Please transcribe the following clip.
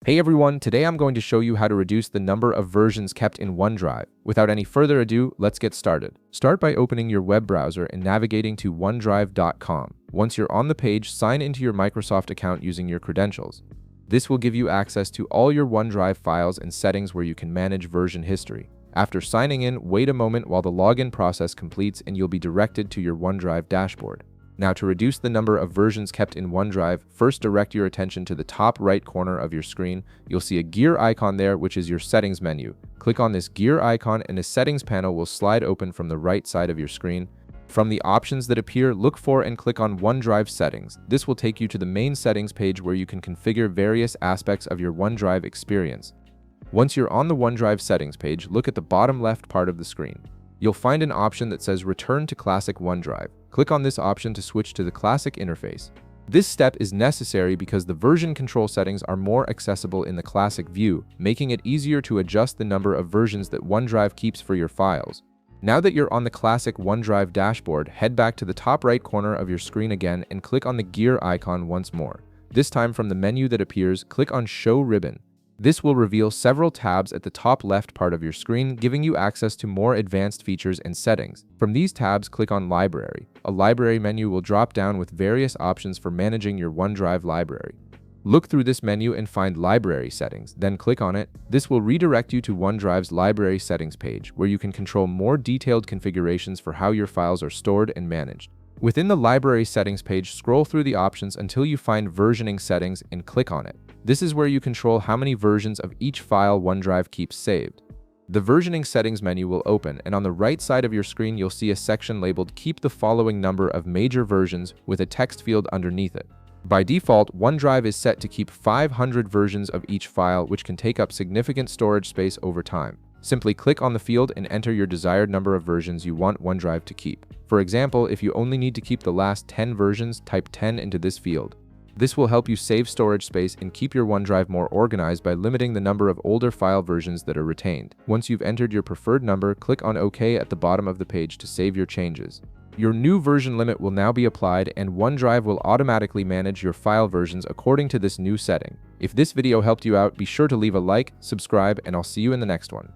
Hey everyone, today I'm going to show you how to reduce the number of versions kept in OneDrive. Without any further ado, let's get started. Start by opening your web browser and navigating to onedrive.com. Once you're on the page, sign into your Microsoft account using your credentials. This will give you access to all your OneDrive files and settings where you can manage version history. After signing in, wait a moment while the login process completes and you'll be directed to your OneDrive dashboard. Now, to reduce the number of versions kept in OneDrive, first direct your attention to the top right corner of your screen. You'll see a gear icon there, which is your settings menu. Click on this gear icon and a settings panel will slide open from the right side of your screen. From the options that appear, look for and click on OneDrive Settings. This will take you to the main settings page where you can configure various aspects of your OneDrive experience. Once you're on the OneDrive settings page, look at the bottom left part of the screen. You'll find an option that says Return to Classic OneDrive. Click on this option to switch to the Classic interface. This step is necessary because the version control settings are more accessible in the Classic view, making it easier to adjust the number of versions that OneDrive keeps for your files. Now that you're on the Classic OneDrive dashboard, head back to the top right corner of your screen again and click on the gear icon once more. This time from the menu that appears, click on Show Ribbon. This will reveal several tabs at the top left part of your screen, giving you access to more advanced features and settings. From these tabs, click on Library. A library menu will drop down with various options for managing your OneDrive library. Look through this menu and find Library Settings, then click on it. This will redirect you to OneDrive's Library Settings page, where you can control more detailed configurations for how your files are stored and managed. Within the Library Settings page, scroll through the options until you find Versioning Settings and click on it. This is where you control how many versions of each file OneDrive keeps saved. The Versioning Settings menu will open, and on the right side of your screen you'll see a section labeled Keep the following number of major versions with a text field underneath it. By default, OneDrive is set to keep 500 versions of each file, which can take up significant storage space over time. Simply click on the field and enter your desired number of versions you want OneDrive to keep. For example, if you only need to keep the last 10 versions, type 10 into this field. This will help you save storage space and keep your OneDrive more organized by limiting the number of older file versions that are retained. Once you've entered your preferred number, click on OK at the bottom of the page to save your changes. Your new version limit will now be applied, and OneDrive will automatically manage your file versions according to this new setting. If this video helped you out, be sure to leave a like, subscribe, and I'll see you in the next one.